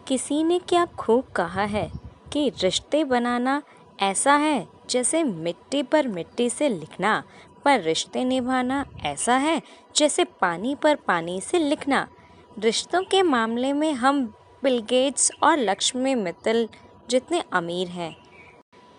किसी ने क्या खूब कहा है कि रिश्ते बनाना ऐसा है जैसे मिट्टी पर मिट्टी से लिखना, पर रिश्ते निभाना ऐसा है जैसे पानी पर पानी से लिखना। रिश्तों के मामले में हम बिल गेट्स और लक्ष्मी मित्तल जितने अमीर हैं।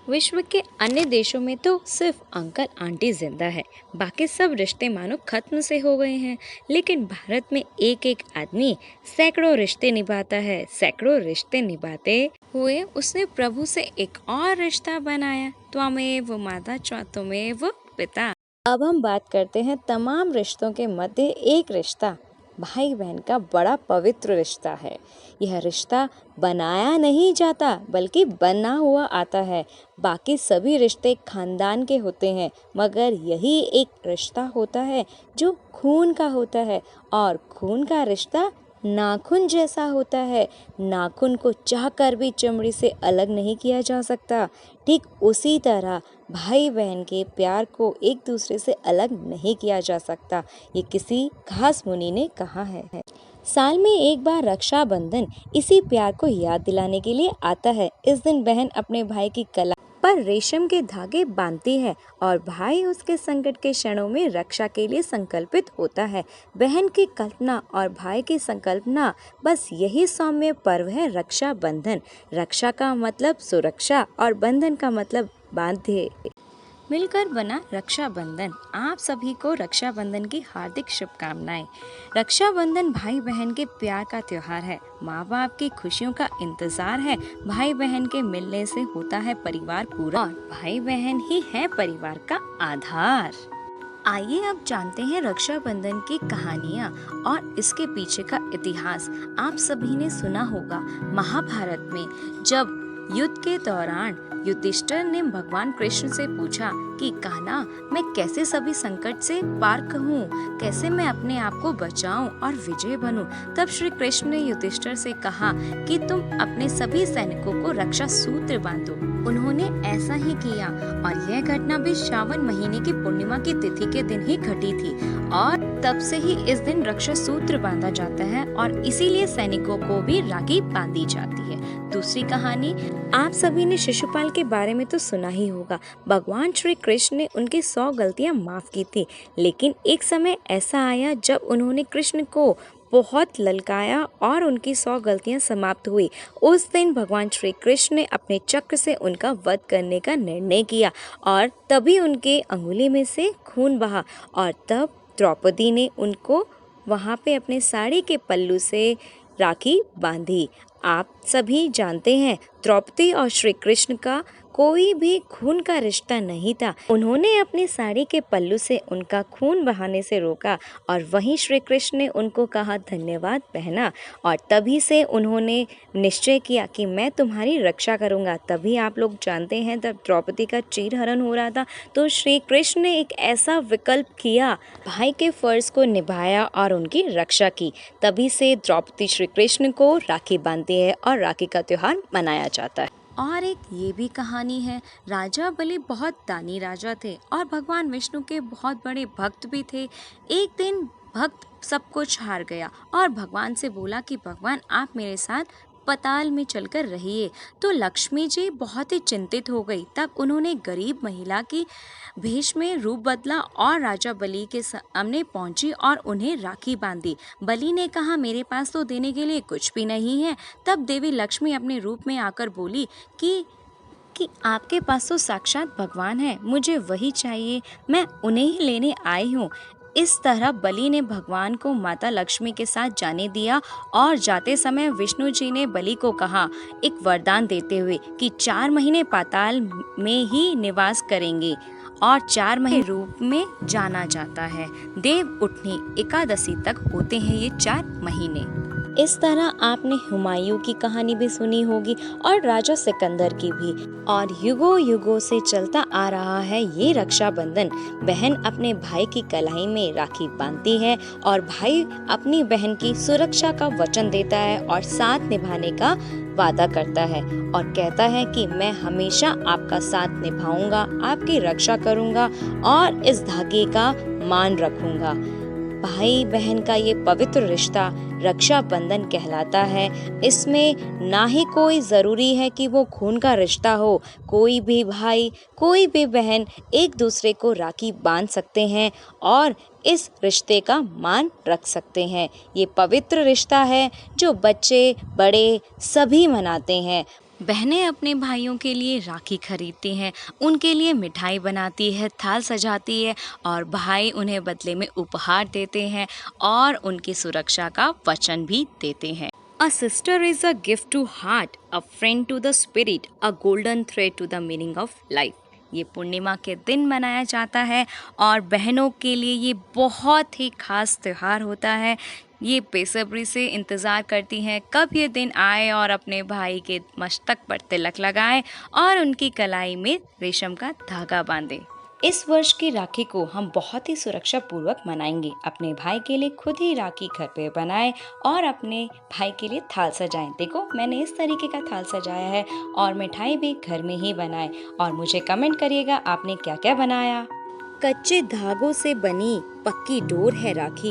विश्व के अन्य देशों में तो सिर्फ अंकल आंटी जिंदा है, बाकी सब रिश्ते मानो खत्म से हो गए हैं। लेकिन भारत में एक एक आदमी सैकड़ों रिश्ते निभाता है। सैकड़ों रिश्ते निभाते हुए उसने प्रभु से एक और रिश्ता बनाया, त्वमेव माता च त्वमेव पिता। अब हम बात करते हैं तमाम रिश्तों के मध्य एक रिश्ता, भाई बहन का बड़ा पवित्र रिश्ता है। यह रिश्ता बनाया नहीं जाता बल्कि बना हुआ आता है। बाकी सभी रिश्ते खानदान के होते हैं, मगर यही एक रिश्ता होता है जो खून का होता है, और खून का रिश्ता नाखून जैसा होता है। नाखून को चाहकर भी चमड़ी से अलग नहीं किया जा सकता। ठीक उसी तरह भाई बहन के प्यार को एक दूसरे से अलग नहीं किया जा सकता। ये किसी खास मुनि ने कहा है। साल में एक बार रक्षाबंधन इसी प्यार को याद दिलाने के लिए आता है। इस दिन बहन अपने भाई की कलाई पर रेशम के धागे बांधती है और भाई उसके संकट के क्षणों में रक्षा के लिए संकल्पित होता है। बहन की कल्पना और भाई की संकल्पना, बस यही सौम्य पर्व है रक्षाबंधन। रक्षा का मतलब सुरक्षा और बंधन का मतलब बांधे। मिलकर बना रक्षाबंधन। आप सभी को रक्षाबंधन की हार्दिक शुभकामनाएं। रक्षाबंधन भाई बहन के प्यार का त्योहार है। माँ बाप की खुशियों का इंतजार है। भाई बहन के मिलने से होता है परिवार पूरा, और भाई बहन ही है परिवार का आधार। आइए अब जानते हैं रक्षाबंधन की कहानियाँ और इसके पीछे का इतिहास। आप सभी ने सुना होगा, महाभारत में जब युद्ध के दौरान युधिष्ठिर ने भगवान कृष्ण से पूछा कि कान्हा, मैं कैसे सभी संकट से पार कहूँ, कैसे मैं अपने आप को बचाऊं और विजय बनूं। तब श्री कृष्ण ने युधिष्ठिर से कहा कि तुम अपने सभी सैनिकों को रक्षा सूत्र बांधो। उन्होंने ऐसा ही किया, और यह घटना भी श्रावण महीने की पूर्णिमा की तिथि के दिन ही घटी थी, और तब से ही इस दिन रक्षा सूत्र बांधा जाता है, और इसीलिए सैनिकों को भी राखी बांधी जाती है। दूसरी कहानी, आप सभी ने शिशुपाल के बारे में तो सुना ही होगा। भगवान श्री कृष्ण ने उनकी 100 गलतियां माफ की थी, लेकिन एक समय ऐसा आया जब उन्होंने कृष्ण को बहुत ललकाया और उनकी 100 गलतियां समाप्त हुई। उस दिन भगवान श्री कृष्ण ने अपने चक्र से उनका वध करने का निर्णय किया, और तभी उनके अंगुली में से खून बहा, और तब द्रौपदी ने उनको वहाँ पे अपने साड़ी के पल्लू से राखी बांधी। आप सभी जानते हैं, द्रौपदी और श्री कृष्ण का कोई भी खून का रिश्ता नहीं था। उन्होंने अपनी साड़ी के पल्लू से उनका खून बहाने से रोका, और वहीं श्री कृष्ण ने उनको कहा धन्यवाद बहना, और तभी से उन्होंने निश्चय किया कि मैं तुम्हारी रक्षा करूंगा। तभी आप लोग जानते हैं, जब द्रौपदी का चीरहरण हो रहा था तो श्री कृष्ण ने एक ऐसा विकल्प किया, भाई के फर्ज को निभाया और उनकी रक्षा की। तभी से द्रौपदी श्री कृष्ण को राखी बांधती है और राखी का त्योहार मनाया जाता है। और एक ये भी कहानी है, राजा बलि बहुत दानी राजा थे और भगवान विष्णु के बहुत बड़े भक्त भी थे। एक दिन भक्त सब कुछ हार गया और भगवान से बोला कि भगवान, आप मेरे साथ पताल में चलकर रहिए। तो लक्ष्मी जी बहुत ही चिंतित हो गई। तब उन्होंने गरीब महिला की भेष में रूप बदला और राजा बलि के सामने पहुंची और उन्हें राखी बांधी। बलि ने कहा, मेरे पास तो देने के लिए कुछ भी नहीं है। तब देवी लक्ष्मी अपने रूप में आकर बोली कि आपके पास तो साक्षात भगवान है, मुझे वही चाहिए, मैं उन्हें ही लेने आई हूँ। इस तरह बलि ने भगवान को माता लक्ष्मी के साथ जाने दिया, और जाते समय विष्णु जी ने बलि को कहा, एक वरदान देते हुए, कि 4 महीने पाताल में ही निवास करेंगे, और 4 महीने रूप में जाना जाता है। देव उठनी एकादशी तक होते हैं ये 4 महीने। इस तरह आपने हुमायूं की कहानी भी सुनी होगी और राजा सिकंदर की भी। और युगों युगों से चलता आ रहा है ये रक्षाबंधन। बहन अपने भाई की कलाई में राखी बांधती है और भाई अपनी बहन की सुरक्षा का वचन देता है और साथ निभाने का वादा करता है और कहता है कि मैं हमेशा आपका साथ निभाऊंगा, आपकी रक्षा करूंगा और इस धागे का मान रखूंगा। भाई बहन का ये पवित्र रिश्ता रक्षाबंधन कहलाता है। इसमें ना ही कोई ज़रूरी है कि वो खून का रिश्ता हो, कोई भी भाई कोई भी बहन एक दूसरे को राखी बांध सकते हैं और इस रिश्ते का मान रख सकते हैं। ये पवित्र रिश्ता है जो बच्चे बड़े सभी मनाते हैं। बहनें अपने भाइयों के लिए राखी खरीदती हैं, उनके लिए मिठाई बनाती है, थाल सजाती है और भाई उन्हें बदले में उपहार देते हैं और उनकी सुरक्षा का वचन भी देते हैं। A sister is a gift to heart, a friend to the spirit, a golden thread to the meaning of life. ये पूर्णिमा के दिन मनाया जाता है और बहनों के लिए ये बहुत ही खास त्योहार होता है। ये बेसब्री से इंतज़ार करती हैं कब ये दिन आए और अपने भाई के मस्तक पर तिलक लगाएं और उनकी कलाई में रेशम का धागा बांधें। इस वर्ष की राखी को हम बहुत ही सुरक्षा पूर्वक मनाएंगे। अपने भाई के लिए खुद ही राखी घर पे बनाएं और अपने भाई के लिए थाल सजाएं। देखो मैंने इस तरीके का थाल सजाया है और मिठाई भी घर में ही बनाएं और मुझे कमेंट करिएगा आपने क्या क्या बनाया। कच्चे धागों से बनी पक्की डोर है राखी,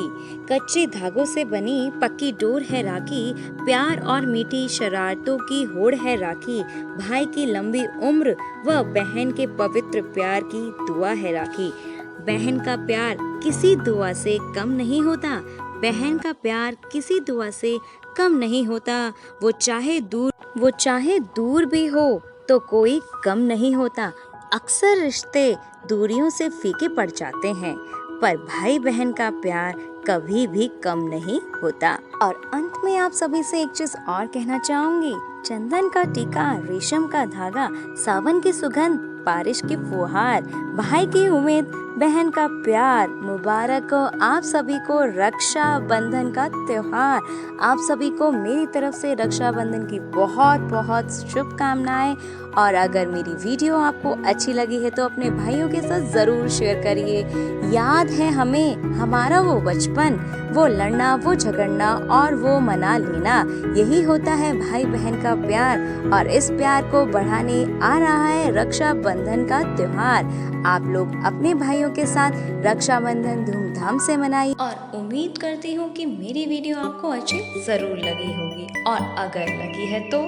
कच्चे धागों से बनी पक्की डोर है राखी, प्यार और मीठी शरारतों की होड़ है राखी, भाई की लंबी उम्र व बहन के पवित्र प्यार की दुआ है राखी। बहन का प्यार किसी दुआ से कम नहीं होता, बहन का प्यार किसी दुआ से कम नहीं होता। वो चाहे दूर भी हो तो कोई कम नहीं होता। अक्सर रिश्ते दूरियों से फीके पड़ जाते हैं पर भाई बहन का प्यार कभी भी कम नहीं होता। और अंत में आप सभी से एक चीज और कहना चाहूंगी, चंदन का टीका, रेशम का धागा, सावन की सुगंध, बारिश की फुहार, भाई की उम्मीद, बहन का प्यार, मुबारक हो आप सभी को रक्षा बंधन का त्योहार। आप सभी को मेरी तरफ से रक्षाबंधन की बहुत बहुत शुभकामनाएं। और अगर मेरी वीडियो आपको अच्छी लगी है तो अपने भाइयों के साथ ज़रूर शेयर करिए। याद है हमें हमारा वो बचपन, वो लड़ना, वो झगड़ना और वो मना लेना, यही होता है भाई बहन का प्यार। और इस प्यार को बढ़ाने आ रहा है रक्षाबंधन का त्योहार। आप लोग अपने भाइयों के साथ रक्षाबंधन धूमधाम से मनाइए और उम्मीद करती हूँ कि मेरी वीडियो आपको अच्छी ज़रूर लगी होगी। और अगर लगी है तो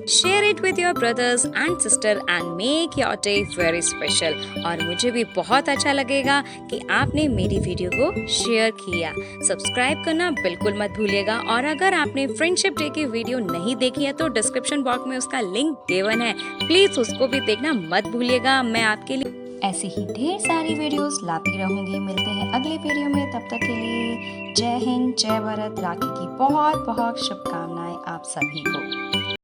share it with your brothers and sister and make your day very special. और मुझे भी बहुत अच्छा लगेगा कि आपने मेरी वीडियो को शेयर किया। सब्सक्राइब करना बिल्कुल मत भूलिएगा। और अगर आपने फ्रेंडशिप डे की वीडियो नहीं देखी है तो डिस्क्रिप्शन बॉक्स में उसका लिंक गिवन है, प्लीज उसको भी देखना मत भूलिएगा। मैं आपके लिए ऐसी ही ढेर सारी वीडियोस लाती रहूंगी। मिलते हैं अगले वीडियो में, तब तक के लिए जय हिंद, जय भारत। राखी की बहुत बहुत शुभकामनाएं आप सभी को।